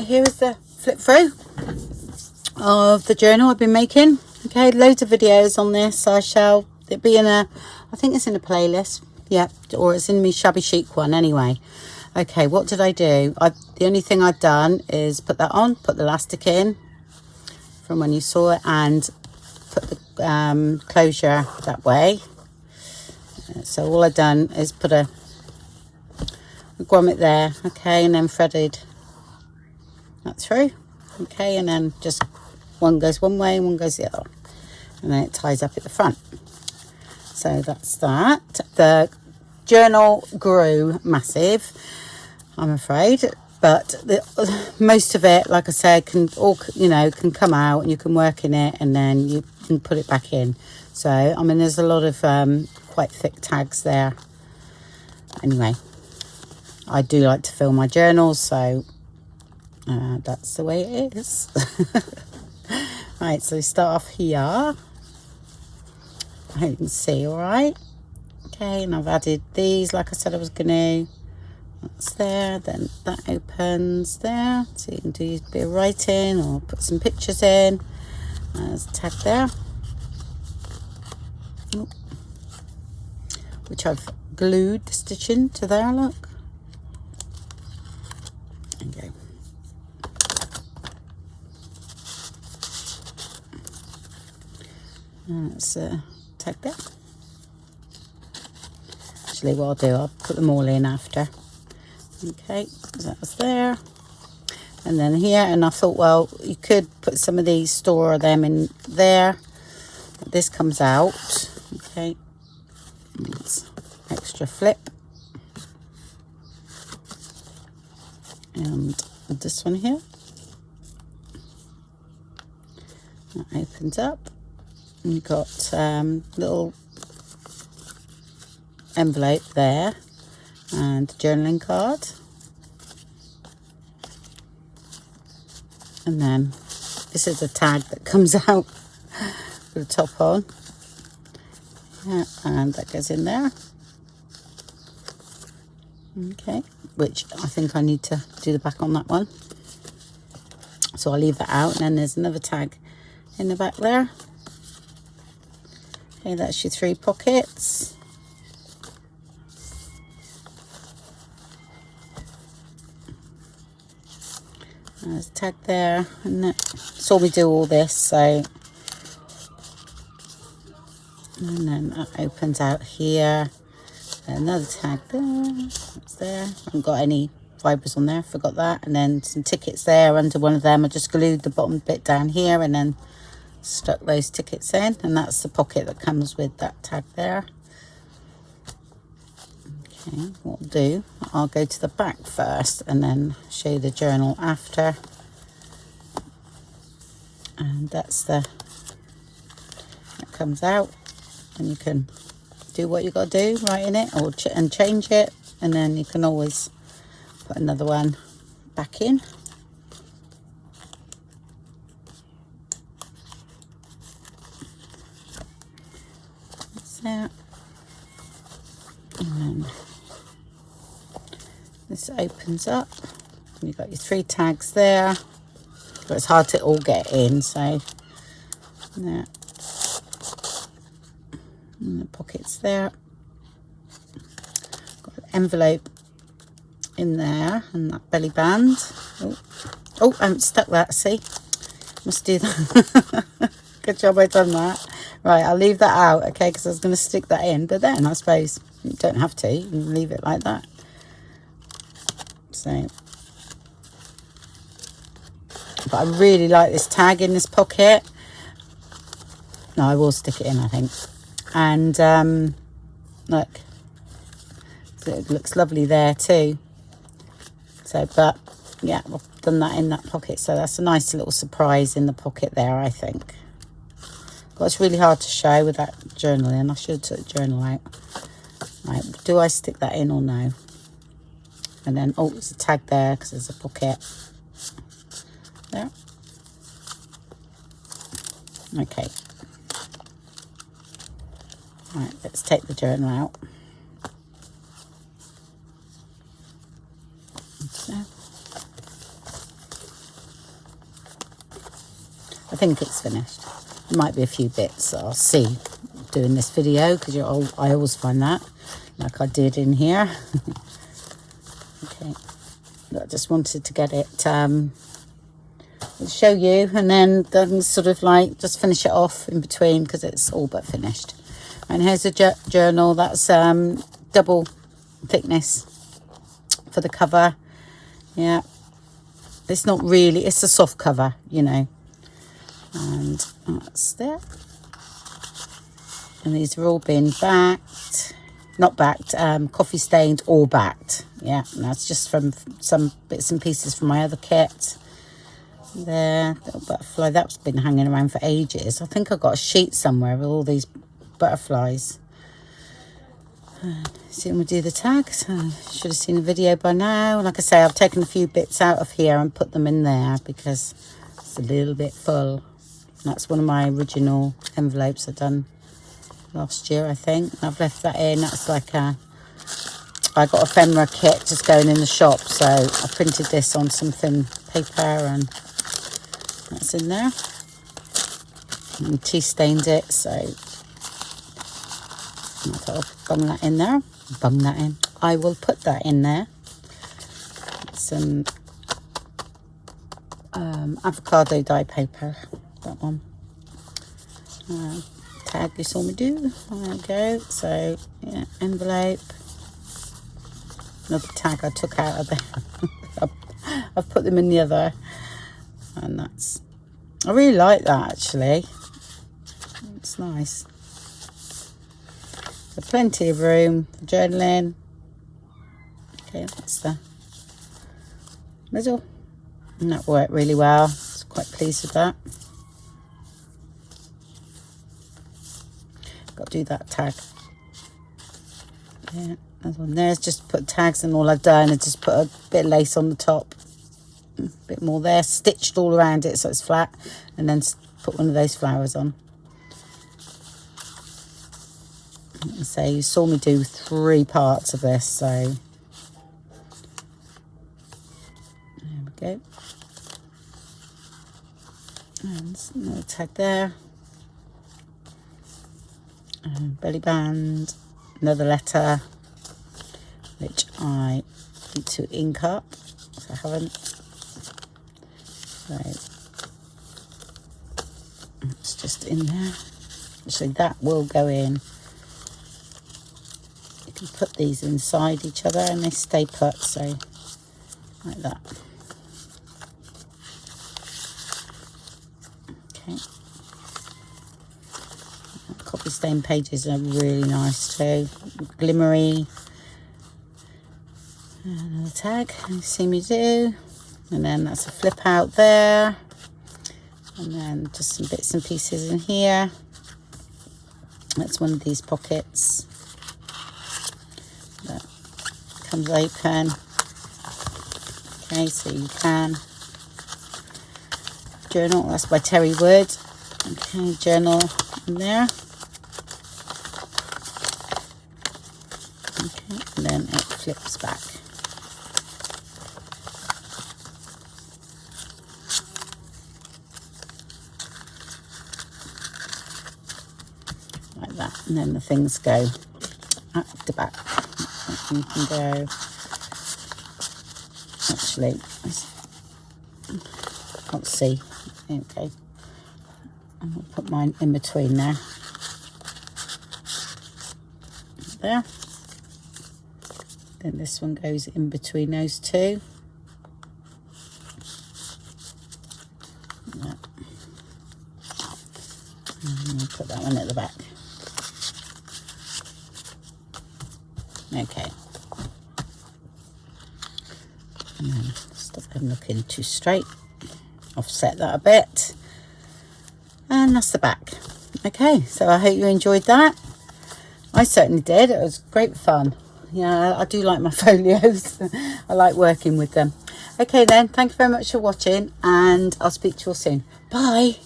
here is the flip through of the journal I've been making. Okay, loads of videos on this. It'll be in I think it's in a playlist. Yeah, or it's in my Shabby Chic one anyway. Okay, what did I do? The only thing I've done is put that on, put the elastic in from when you saw it, and put the closure that way. So all I've done is put a grommet there, okay, and then threaded that through, okay, and then just one goes one way and one goes the other, and then it ties up at the front. So that's that. The journal grew massive, I'm afraid, but most of it, like I said, can come out and you can work in it and then you can put it back in. So I mean, there's a lot of quite thick tags there. Anyway, I do like to fill my journals, so that's the way it is. Right, so we start off here. I hope you can see all right. Okay, and I've added these like I said I was going to. That's there, then that opens there, so you can do a bit of writing or put some pictures in. There's a tag there, which I've glued the stitching to there, look. Okay. That's a tag there. Actually, what I'll do, I'll put them all in after. Okay, so that was there. And then here, and I thought, well, you could put some of these, store them in there. This comes out, okay. It's extra flip. And this one here. That opens up. And you've got little envelope there and journaling card, and then this is a tag that comes out with the top on, yeah, and that goes in there. Okay, which I think I need to do the back on that one, so I'll leave that out. And then there's another tag in the back there. Okay, that's your 3 pockets. There's a tag there, and that saw me do all this, so, and then that opens out here. Another tag there, that's there. I haven't got any fibres on there, forgot that. And then some tickets there under one of them. I just glued the bottom bit down here and then stuck those tickets in, and that's the pocket that comes with that tag there. Okay, what I'll do, I'll go to the back first and then show you the journal after. And that's that comes out, and you can do what you got to do, write in it or and change it, and then you can always put another one back in. That's that. And then this opens up, and you've got your 3 tags there, but it's hard to all get in, so that, and the pockets there, got an envelope in there, and that belly band. Oh, I haven't stuck that, see, must do that. Good job I done that. Right, I'll leave that out, okay, because I was going to stick that in, but then I suppose you don't have to, you can leave it like that. So, but I really like this tag in this pocket. No, I will stick it in, I think. And look, so it looks lovely there too. So, but yeah, I've done that in that pocket, so that's a nice little surprise in the pocket there, I think. But it's really hard to show with that journal in. I should have took the journal out. Right, do I stick that in or no? And then, oh, there's a tag there because there's a pocket there. Okay. Right, let's take the journal out. So. I think it's finished. There might be a few bits I'll see doing this video, because I always find that, like I did in here. Okay, I just wanted to get it, show you, and then sort of like just finish it off in between, because it's all but finished. And here's a journal that's double thickness for the cover. Yeah, it's not really, it's a soft cover, you know, and that's there. And these are all been backed, not backed, coffee stained or backed. Yeah, and that's just from some bits and pieces from my other kit. There, little butterfly, that's been hanging around for ages. I think I got a sheet somewhere with all these butterflies. See when we do the tag, so should have seen a video by now. Like I say, I've taken a few bits out of here and put them in there because it's a little bit full. That's one of my original envelopes I've done last year, I think. I've left that in. That's like I got a ephemera kit just going in the shop, so I printed this on some thin paper and that's in there. And tea stained it, so I thought I'll bung that in there. Bung that in. I will put that in there. Some avocado dye paper, that one. Tag you saw me do. There we go. So yeah, envelope. Another tag I took out of there. I've put them in the other, and that's, I really like that actually. It's nice. So plenty of room for journaling. Okay, that's the middle, and that worked really well. I was quite pleased with that. Got to do that tag. Yeah, that one there's just put tags, and all I've done is just put a bit of lace on the top, a bit more there, stitched all around it so it's flat, and then put one of those flowers on. So you saw me do 3 parts of this, so there we go. And another tag there. And belly band, another letter which I need to ink up, so I haven't. So it's just in there. So that will go in. You can put these inside each other and they stay put, so like that. Okay. Copy stain pages are really nice too. Glimmery. Another tag, you see me do. And then that's a flip out there. And then just some bits and pieces in here. That's one of these pockets that comes open. Okay, so you can journal. That's by Terry Wood. Okay, journal in there. Okay, and then it flips back. Like that, and then the things go at the back. You can go, actually, I can't see. Okay, I'm going to put mine in between there. There. Then this one goes in between those two. Yeah. And I'll put that one at the back. Okay. And then stop them looking too straight. Offset that a bit. And that's the back. Okay, so I hope you enjoyed that. I certainly did. It was great fun. Yeah, I do like my folios. I like working with them. Okay then, thank you very much for watching, and I'll speak to you all soon. Bye.